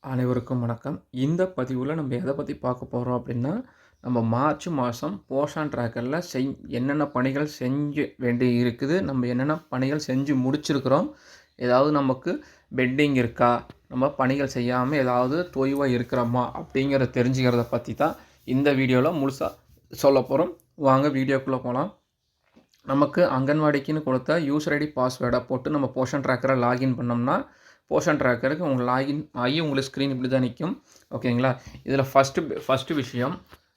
அனைவருக்கும் வணக்கம். இந்த பதிவுல நம்ம எத பத்தி பார்க்க போறோம் அப்படின்னா, நம்ம மார்ச் மாசம் போஷன் ட்ராக்கர்ல என்னென்ன பணிகள் செஞ்சு வேண்டி இருக்குது, நம்ம என்னென்ன பணிகள் செஞ்சு முடிச்சிருக்கிறோம், ஏதாவது நமக்கு பெண்டிங் இருக்கா, நம்ம பணிகள் செய்யாம ஏதாவது தொய்வா இருக்கிறோமா அப்படிங்கிறத தெரிஞ்சுக்கிறத பத்தி தான் இந்த வீடியோல முழுசா சொல்லப்போறோம். வாங்க வீடியோக்குள்ள போலாம். நமக்கு அங்கன்வாடிக்குன்னு கொடுத்த யூசர் ஐடி பாஸ்வேர்டை போட்டு நம்ம போஷன் ட்ராக்கரை லாகின் பண்ணோம்னா, போஷன் ட்ராக்கருக்கு உங்களுக்கு லாகின் ஆகி உங்களுக்கு ஸ்க்ரீன் இப்படி தான் நிற்கும். ஓகேங்களா? இதில் ஃபஸ்ட்டு விஷயம்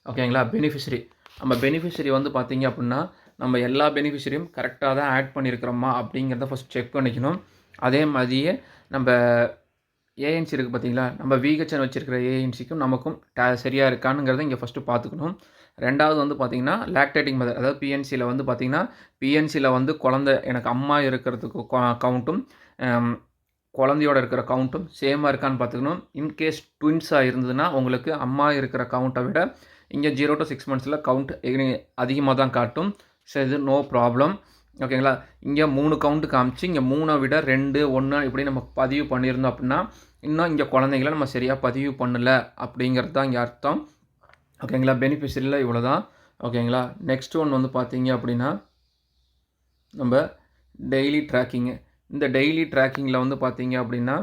ஓகேங்களா, பெனிஃபிஷரி. நம்ம பெனிஃபிஷரி வந்து பார்த்தீங்க அப்படின்னா, நம்ம எல்லா பெனிஃபிஷரியும் கரெக்டாக தான் ஆட் பண்ணியிருக்கிறோமா அப்படிங்கிறத ஃபஸ்ட் செக் பண்ணிக்கணும். அதே மாதிரியே நம்ம ஏஎன்சி இருக்குது பார்த்தீங்களா, நம்ம விஹெச்என் வச்சுருக்கிற ஏஎன்சிக்கும் நமக்கும் சரியாக இருக்கானுங்கிறத இங்கே ஃபஸ்ட்டு பார்த்துக்கணும். ரெண்டாவது வந்து பார்த்திங்கன்னா லாக்டேட்டிங் மெத்தட், அதாவது பிஎன்சியில் வந்து பார்த்திங்கன்னா, பிஎன்சியில் வந்து குழந்தை எனக்கு அம்மா இருக்கிறதுக்கு கவுண்ட்டும் குழந்தையோட இருக்கிற கவுண்ட்டும் சேமாக இருக்கான்னு பார்த்துக்கணும். இன்கேஸ் ட்வின்ஸாக இருந்ததுன்னா உங்களுக்கு அம்மா இருக்கிற கவுண்ட்டை விட இங்கே 0 to 6 monthஸில் கவுண்ட் அதிகமாக தான் காட்டும். ஸோ இது நோ ப்ராப்ளம். ஓகேங்களா? இங்கே 3 கவுண்ட் காமிச்சு இங்கே 3 விட 2, 1 இப்படி நம்ம பதிவு பண்ணியிருந்தோம் அப்படின்னா, இன்னும் இங்கே குழந்தைங்கள நம்ம சரியாக பதிவு பண்ணலை அப்படிங்கிறது தான் இங்கே அர்த்தம். ஓகேங்களா? பெனிஃபிஷரியில் இவ்வளோ தான். ஓகேங்களா? நெக்ஸ்ட் ஒன் வந்து பார்த்தீங்க அப்படின்னா, நம்ம டெய்லி ட்ராக்கிங்கு. இந்த டெய்லி ட்ராக்கிங்கில் வந்து பார்த்தீங்க அப்படின்னா,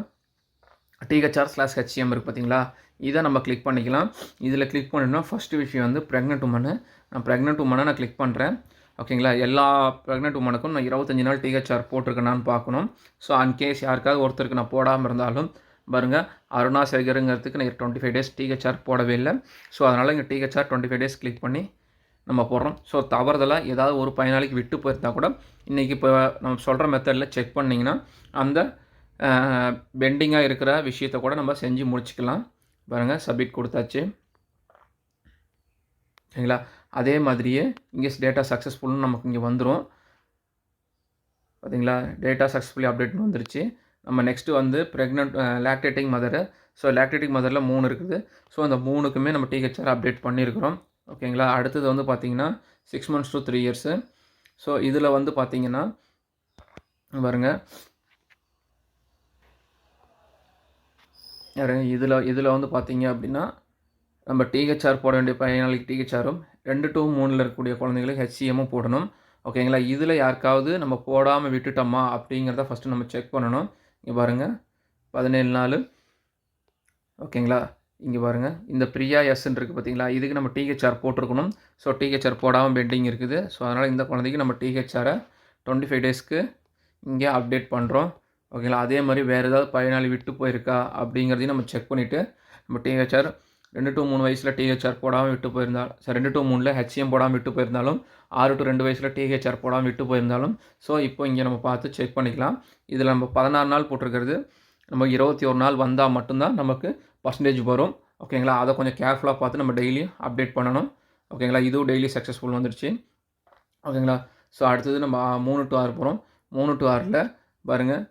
THR/HCM இருக்குது பார்த்தீங்களா, இதை நம்ம கிளிக் பண்ணிக்கலாம். இதில் கிளிக் பண்ணணும்னா ஃபஸ்ட்டு விஷயம் வந்து ப்ரெக்னென்ட் உமனு. நான் ப்ரெக்னென்ட் உமனை நான் கிளிக் பண்ணுறேன். ஓகேங்களா? எல்லா ப்ரெக்னென்ட் உமனுக்கும் நான் 25 நாள் THR போட்டிருக்கேனான்னு பார்க்கணும். ஸோ அன்கேஸ் யாருக்காவது ஒருத்தருக்கு நான் போடாமல் இருந்தாலும் பாருங்கள், அருணா சேகருங்கிறதுக்கு நான் 25 டேஸ் THR போடவே இல்லை. ஸோ அதனால் இங்கே THR 25 டேஸ் கிளிக் பண்ணி நம்ம போடுறோம். ஸோ தவறுதலாக ஏதாவது ஒரு பயனாளிக்கு விட்டு போயிருந்தால் கூட இன்றைக்கி இப்போ நம்ம சொல்கிற மெத்தடில் செக் பண்ணிங்கன்னா அந்த பெண்டிங்காக இருக்கிற விஷயத்தை கூட நம்ம செஞ்சு முடிச்சுக்கலாம். பாருங்கள், சப்மிட் கொடுத்தாச்சு. சரிங்களா? அதே மாதிரியே இங்கே டேட்டா சக்ஸஸ்ஃபுல்னு நமக்கு இங்கே வந்துடும். பார்த்தீங்களா? டேட்டா சக்ஸஸ்ஃபுல்லி அப்டேட்னு வந்துருச்சு. நம்ம நெக்ஸ்ட்டு வந்து pregnant lactating mother. So lactating மதரில் 3 இருக்குது. ஸோ அந்த 3க்குமே நம்ம THR அப்டேட் பண்ணியிருக்கிறோம். ஓகேங்களா? அடுத்தது வந்து பார்த்தீங்கன்னா 6 months to 3 years. ஸோ இதில் வந்து பார்த்தீங்கன்னா பாருங்கள், இதில் வந்து பார்த்தீங்க அப்படின்னா நம்ம THR போட வேண்டிய பயனாளிக்கு THRம் 2 to 3 இருக்கக்கூடிய குழந்தைங்களுக்கு HCMமும் போடணும். ஓகேங்களா? இதில் யாருக்காவது நம்ம போடாமல் விட்டுட்டோமா அப்படிங்கிறத ஃபஸ்ட்டு நம்ம செக் பண்ணணும். இங்கே பாருங்கள், 17 நாள். ஓகேங்களா? இங்கே பாருங்கள், இந்த பிரியா எஸ்ன்னு இருக்குது பார்த்தீங்களா, இதுக்கு நம்ம THR போட்டிருக்கணும். ஸோ THR போடாமல் பெண்டிங் இருக்குது. ஸோ அதனால் இந்த குழந்தைக்கு நம்ம THRஐ 25 டேஸ்க்கு இங்கே அப்டேட் பண்ணுறோம். ஓகேங்களா? அதே மாதிரி வேறு ஏதாவது பயனாளி விட்டு போயிருக்கா அப்படிங்கிறதையும் நம்ம செக் பண்ணிவிட்டு நம்ம THR 2 to 3 வயசில் THR போடாமல் விட்டு போயிருந்தாலும், 2 to 3ல் HCM போடாமல் விட்டு போயிருந்தாலும், 6 to 2 வயசில் THR போடாமல் விட்டு போயிருந்தாலும், ஸோ இப்போ இங்கே நம்ம பார்த்து செக் பண்ணிக்கலாம். இதில் நம்ம 16 நாள் போட்டிருக்கிறது நம்ம 21 நாள் வந்தால் மட்டும்தான் நமக்கு பர்சன்டேஜ் வரும். ஓகேங்களா? அதை கொஞ்சம் கேர்ஃபுல்லாக பார்த்து நம்ம டெய்லியும் அப்டேட் பண்ணணும். ஓகேங்களா? இதுவும் டெய்லி சக்ஸஸ்ஃபுல் வந்துடுச்சு. ஓகேங்களா? ஸோ அடுத்தது நம்ம 3 to 6 போகிறோம். 3 to 6ல் பாருங்கள்,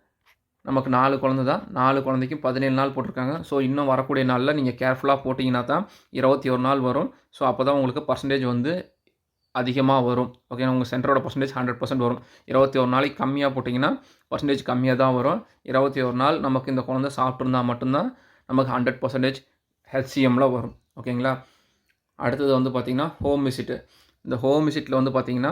நமக்கு 4 குழந்தை தான். 4 குழந்தைக்கு 17 நாள் போட்டிருக்காங்க. ஸோ இன்னும் வரக்கூடிய நாளில் நீங்கள் கேர்ஃபுல்லாக போட்டிங்கன்னா தான் 21 நாள் வரும். ஸோ அப்போ தான் உங்களுக்கு பர்சன்டேஜ் வந்து அதிகமாக வரும். ஓகே, உங்கள் சென்டரோட பர்சன்டேஜ் 100% வரும். 21 நாளைக்கு கம்மியாக போட்டிங்கன்னா பர்சன்டேஜ் கம்மியாக தான் வரும். 21 நாள் நமக்கு இந்த குழந்தை சாப்பிட்ருந்தா மட்டும்தான் நமக்கு 100% HCMல வரும். ஓகேங்களா? அடுத்தது வந்து பார்த்திங்கன்னா ஹோம் விசிட்டு. இந்த ஹோம் விசிட்டில் வந்து பார்த்திங்கன்னா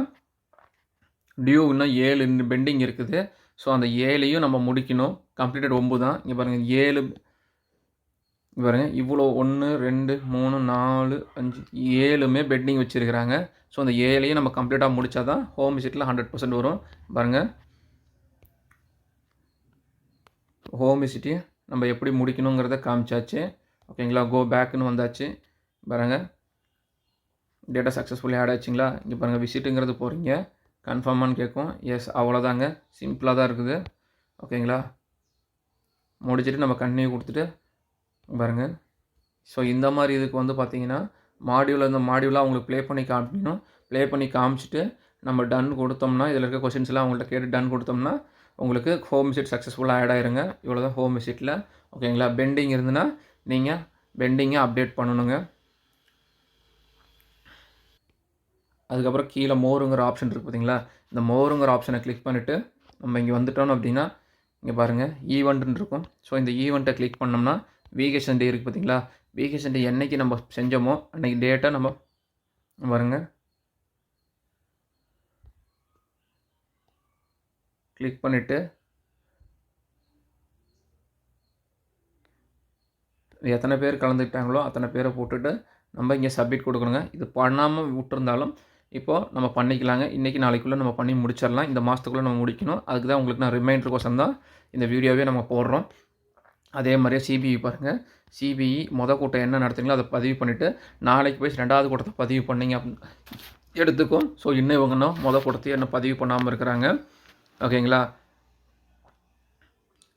டியூ இன்னும் 7 பெண்டிங் இருக்குது. ஸோ அந்த 7ஐயும் நம்ம முடிக்கணும். கம்ப்ளீட்டட் 9 தான். இங்கே பாருங்கள், 7 பாருங்கள், இவ்வளோ 1, 2, 3, 4, 5, 7மே பெண்டிங் வச்சுருக்கிறாங்க. ஸோ அந்த 7ஐயும் நம்ம கம்ப்ளீட்டாக முடித்தா தான் ஹோம் விசிட்டில் 100% வரும். பாருங்கள், ஹோம் விசிட்டு நம்ம எப்படி முடிக்கணுங்கிறத காமிச்சாச்சு. ஓகேங்களா? கோ பேக்குன்னு வந்தாச்சு. பாருங்கள், டேட்டா சக்ஸஸ்ஃபுல்லி ஆட் ஆச்சுங்களா? இங்கே பாருங்கள், விசிட்டுங்கிறது போகிறீங்க, கன்ஃபார்மானு கேட்கும். எஸ், அவ்வளோதாங்க, சிம்பிளாக தான் இருக்குது. ஓகேங்களா? முடிச்சுட்டு நம்ம கண்டினியூ கொடுத்துட்டு பாருங்கள். ஸோ இந்த மாதிரி இதுக்கு வந்து பார்த்திங்கன்னா இந்த மாடியூலாக அவங்களுக்கு ப்ளே பண்ணி காமிக்கணும். ப்ளே பண்ணி காமிச்சிட்டு நம்ம டன் கொடுத்தோம்னா, இதில் இருக்க கொஷின்ஸ்லாம் அவங்கள்ட்ட கேட்டு டன் கொடுத்தோம்னா உங்களுக்கு ஹோம் விசிட் சக்ஸஸ்ஃபுல்லாக ஆட் ஆயிருங்க. இவ்வளோ தான் ஹோம் விசிட்டில். ஓகேங்களா? பெண்டிங் இருந்துன்னா நீங்கள் பெண்டிங்கை அப்டேட் பண்ணணுங்க. அதுக்கப்புறம் கீழே மோருங்கிற ஆப்ஷன் இருக்குது பார்த்தீங்களா, இந்த மோருங்கிற ஆப்ஷனை கிளிக் பண்ணிவிட்டு நம்ம இங்கே வந்துட்டோம் அப்படின்னா இங்கே பாருங்கள், ஈவெண்ட்டுன்னு இருக்கும். ஸோ இந்த ஈவெண்ட்டை கிளிக் பண்ணோம்னா வீகேஷன் டே இருக்குது பார்த்தீங்களா, வீகேஷன் டே என்னைக்கு நம்ம செஞ்சோமோ அன்றைக்கி டேட்டை நம்ம பாருங்க கிளிக் பண்ணிவிட்டு எத்தனை பேர் கலந்துக்கிட்டாங்களோ அத்தனை பேரை போட்டுட்டு நம்ம இங்கே சப்மிட் கொடுக்கணுங்க. இது பண்ணாமல் விட்டுருந்தாலும் இப்போது நம்ம பண்ணிக்கலாங்க. இன்றைக்கி நாளைக்குள்ளே நம்ம பண்ணி முடிச்சிடலாம். இந்த மாதத்துக்குள்ளே நம்ம முடிக்கணும். அதுக்கு தான் உங்களுக்கு நான் ரிமைண்டருக்கோசம் தான் இந்த வீடியோவே நம்ம போடுறோம். அதே மாதிரியே சிபிஇ பாருங்கள். சிபிஇ கூட்டம் என்ன நடத்துங்களோ அதை பதிவு பண்ணிவிட்டு நாளைக்கு போய் 2வது கூட்டத்தை பதிவு பண்ணிங்க அப்படின்னு எடுத்துக்கும். ஸோ இன்னும் இவங்கன்னா கூட்டத்தையும் என்ன பதிவு பண்ணாமல் இருக்கிறாங்க. ஓகேங்களா,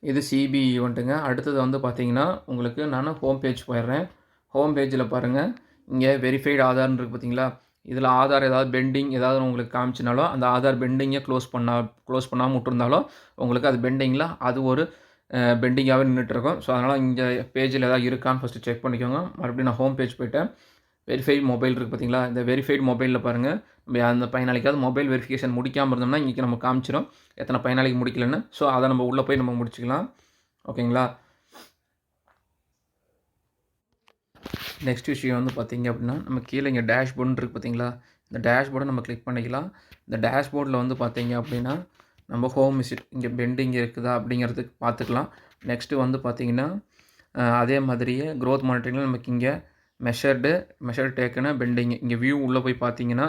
இது சிபிஇ வந்துட்டுங்க. அடுத்தது வந்து பார்த்திங்கன்னா உங்களுக்கு நான் ஹோம் பேஜ் போயிடுறேன். ஹோம் பேஜில் பாருங்கள், இங்கே வெரிஃபைடு ஆதார்னு இருக்குது பார்த்தீங்களா, இதில் ஆதார் ஏதாவது பெண்டிங் ஏதாவது உங்களுக்கு காமிச்சினாலோ அந்த ஆதார் பெண்டிங்கை க்ளோஸ் பண்ணாமல் விட்டுருந்தாலோ உங்களுக்கு அது பெண்டிங்கில் அது ஒரு பெண்டிங்காகவே நின்றுட்டுருக்கும். ஸோ அதனால் இங்கே பேஜில் ஏதாவது இருக்கான்னு ஃபஸ்ட்டு செக் பண்ணிக்கோங்க. மறுபடியும் நான் ஹோம் பேஜ் போய்ட்டேன். வெரிஃபைடு மொபைல் இருக்குது பார்த்தீங்களா, இந்த வெரிஃபைடு மொபைலில் பாருங்கள், நம்ம அந்த பயனாளிக்காவது மொபைல் வெரிஃபிகேஷன் முடிக்காமல் இருந்தோம்னா இன்றைக்கி நம்ம காமிச்சிடும் எத்தனை பயனாளிக்கு முடிக்கலன்னு. ஸோ அதை நம்ம உள்ளே போய் நம்ம முடிச்சிக்கலாம். ஓகேங்களா, நெக்ஸ்ட் விஷயம் வந்து பார்த்திங்க அப்படின்னா நம்ம கீழே இங்கே டேஷ்போர்டுன்னு இருக்குது பார்த்தீங்களா, இந்த டேஷ்போர்டை நம்ம கிளிக் பண்ணிக்கலாம். இந்த டேஷ்போர்டில் வந்து பார்த்திங்க அப்படின்னா நம்ம ஹோம் விசிட் இங்கே பெண்டிங் இருக்குதா அப்படிங்கிறதுக்கு பார்த்துக்கலாம். நெக்ஸ்ட்டு வந்து பார்த்திங்கன்னா அதே மாதிரியே க்ரோத் மானிட்டரிங்கில் நமக்கு இங்கே மெஷர் டேக்குன்னு பெண்டிங் இங்கே வியூ உள்ளே போய் பார்த்தீங்கன்னா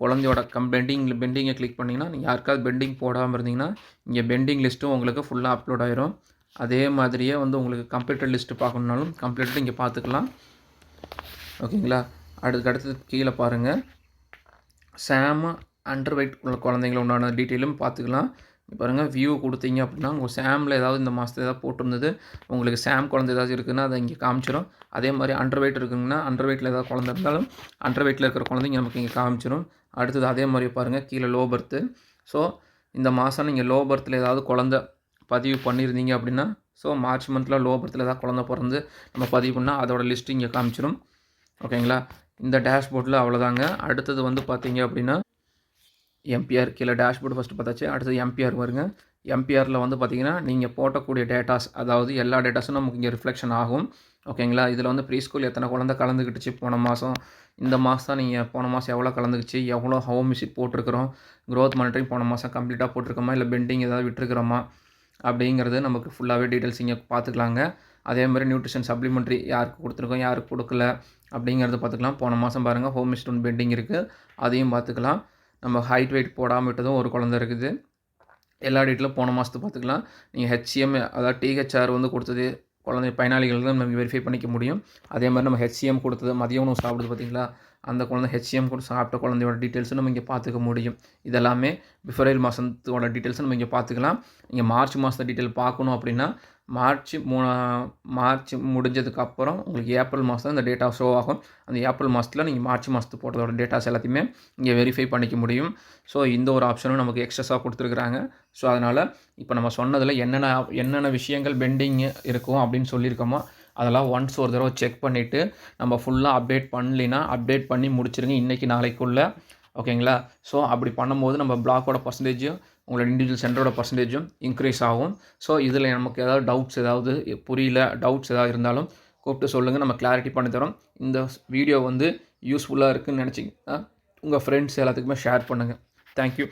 குழந்தையோட பெண்டிங்கை கிளிக் பண்ணிங்கன்னா நீங்கள் யாருக்காவது பெண்டிங் போடாமல் இருந்தீங்கன்னா இங்கே பெண்டிங் லிஸ்ட்டும் உங்களுக்கு ஃபுல்லாக அப்லோட் ஆயிரும். அதே மாதிரியே வந்து உங்களுக்கு கம்ப்ளீட்டட் லிஸ்ட்டு பார்க்கணுன்னாலும் கம்ப்ளீட்டட் இங்கே பார்த்துக்கலாம். ஓகேங்களா, அடுத்தது கீழே பாருங்கள், சாம் அண்டர் வெயிட் உள்ள குழந்தைங்கள உண்டான டீட்டெயிலும் பார்த்துக்கலாம். பாருங்கள், வியூ கொடுத்தீங்க அப்படின்னா உங்கள் சாமில் ஏதாவது இந்த மாதத்தில் ஏதாவது போட்டிருந்தது உங்களுக்கு சாம் குழந்தை ஏதாவது இருக்குதுன்னா அதை இங்கே காமிச்சிடும். அதே மாதிரி அண்டர் வெயிட் இருக்குங்கன்னா அண்டர் வெயிட்டில் ஏதாவது குழந்தை இருந்தாலும் அண்டர் வெயிட்டில் இருக்கிற குழந்தைங்க நமக்கு இங்கே காமிச்சிடும். அடுத்தது அதே மாதிரி பாருங்கள், கீழே லோ பர்த்து. ஸோ இந்த மாதம் நீங்கள் லோ பர்த்தில் ஏதாவது குழந்தை பதிவு பண்ணியிருந்தீங்க அப்படின்னா ஸோ மார்ச் மந்தில் லோ பர்த்தில் ஏதாவது குழந்தை பிறந்து நம்ம பதிவு பண்ணால் அதோட லிஸ்ட்டு இங்கே காமிச்சிடும். ஓகேங்களா, இந்த டேஷ்போர்டில் அவ்வளோதாங்க. அடுத்தது வந்து பார்த்தீங்க அப்படின்னா எம்பிஆர் கீழே டேஷ்போர்டு ஃபஸ்ட்டு பார்த்தாச்சு. அடுத்தது எம்பிஆர் வருங்க. எம்பிஆரில் வந்து பார்த்திங்கன்னா நீங்கள் போட்டக்கூடிய டேட்டாஸ், அதாவது எல்லா டேட்டாஸும் நமக்கு இங்கே ரிஃப்ளெக்ஷன் ஆகும். ஓகேங்களா, இதில் வந்து ப்ரீ ஸ்கூல் எத்தனை குழந்தை கலந்துக்கிட்டுச்சு போன மாதம், இந்த மாதம் நீங்கள் போன மாதம் எவ்வளோ கலந்துக்குச்சு, எவ்வளோ ஹோம் விசிட் போட்டிருக்கிறோம், க்ரோத் மானிட்டரிங் போன மாதம் கம்ப்ளீட்டாக போட்டிருக்கோமா இல்லை பெண்டிங் ஏதாவது விட்டுருக்கிறோமா அப்படிங்கிறது நமக்கு ஃபுல்லாகவே டீட்டெயில்ஸ் இங்கே பார்த்துக்கலாங்க. அதே மாதிரி நியூட்ரிஷன் சப்ளிமெண்ட்ரி யாருக்கு கொடுத்துருக்கோம் யாருக்கு கொடுக்கல அப்படிங்கிறது பார்த்துக்கலாம். போன மாதம் பாருங்கள் ஹோம் விசிட் ஒன்று பெண்டிங் இருக்குது, அதையும் பார்த்துக்கலாம். நம்ம ஹைட் வெயிட் போடாமல் விட்டதும் ஒரு குழந்தை இருக்குது. எல்லா டீட்டெயிலும் போன மாதத்து பார்த்துக்கலாம். நீங்கள் ஹெச்சிஎம் அதாவது டிஹெச்ஆர் வந்து கொடுத்தது குழந்தை பயனாளிகள் தான் நம்ம வெரிஃபை பண்ணிக்க முடியும். அதே மாதிரி நம்ம ஹெச்சிஎம் கொடுத்தது மதிய உணவு சாப்பிடுது பார்த்திங்களா, அந்த குழந்தை ஹெச்சிஎம் கூட சாப்பிட்ட குழந்தையோட டீட்டெயில்ஸும் நம்ம இங்கே பார்த்துக்க முடியும். இதெல்லாமே பிப்ரவரி மாதத்தோட டீட்டெயில்ஸும் நம்ம இங்கே பார்த்துக்கலாம். நீங்கள் மார்ச் மாதத்தை டீட்டெயில் பார்க்கணும் அப்படின்னா மார்ச் முடிஞ்சதுக்கப்புறம் உங்களுக்கு ஏப்ரல் மாதம் இந்த டேட்டா ஷோ ஆகும். அந்த ஏப்ரல் மாதத்தில் நீங்கள் மார்ச் மாதத்து போட்டதோட டேட்டாஸ் எல்லாத்தையுமே இங்கே வெரிஃபை பண்ணிக்க முடியும். ஸோ இந்த ஒரு ஆப்ஷனும் நமக்கு எக்ஸ்ட்ராஸாக கொடுத்துருக்குறாங்க. ஸோ அதனால் இப்போ நம்ம சொன்னதில் என்னென்ன விஷயங்கள் பெண்டிங் இருக்கும் அப்படின்னு சொல்லியிருக்கோமோ அதெல்லாம் ஒன்ஸ் ஒரு தடவை செக் பண்ணிவிட்டு நம்ம ஃபுல்லாக அப்டேட் பண்ணலைன்னா அப்டேட் பண்ணி முடிச்சிருங்க இன்றைக்கி நாளைக்குள்ளே. ஓகேங்களா, ஸோ அப்படி பண்ணும்போது நம்ம பிளாக்கோட பர்சன்டேஜும் உங்களோட இண்டிவிஜுவல் சென்டரோட பர்சன்டேஜும் இன்க்ரீஸ் ஆகும். ஸோ இதில் நமக்கு ஏதாவது டவுட்ஸ் டவுட்ஸ் ஏதாவது இருந்தாலும் கூப்பிட்டு சொல்லுங்கள், நம்ம கிளாரிட்டி பண்ணி தரோம். இந்த வீடியோ வந்து யூஸ்ஃபுல்லாக இருக்குதுன்னு நினச்சிங்கன்னா உங்கள் ஃப்ரெண்ட்ஸ் எல்லாத்துக்குமே ஷேர் பண்ணுங்கள். தேங்க்யூ.